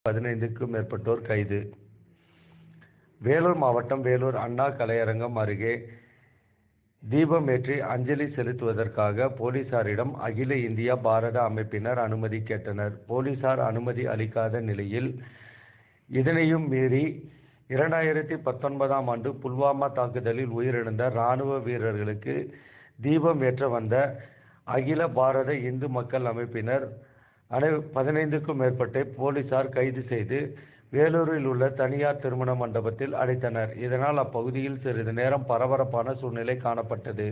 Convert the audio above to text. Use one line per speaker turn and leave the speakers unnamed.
பதினைந்துக்கும் மேற்பட்டோர் கைது. வேலூர் மாவட்டம் வேலூர் அண்ணா கலையரங்கம் அருகே தீபமேற்றி அஞ்சலி செலுத்துவதற்காக போலீசாரிடம் அகில இந்திய பாரத அமைப்பினர் அனுமதி கேட்டனர். போலீசார் அனுமதி அளிக்காத நிலையில் இதனையும் மீறி 2019ஆம் ஆண்டு புல்வாமா தாக்குதலில் உயிரிழந்த இராணுவ வீரர்களுக்கு தீபம் ஏற்ற வந்த அகில பாரத இந்து மக்கள் அமைப்பினர் 15க்கும் மேற்பட்ட போலீசார் கைது செய்து வேலூரில் உள்ள தனியார் திருமண மண்டபத்தில் அடைத்தனர். இதனால் அப்பகுதியில் சிறிது நேரம் பரபரப்பான சூழ்நிலை காணப்பட்டது.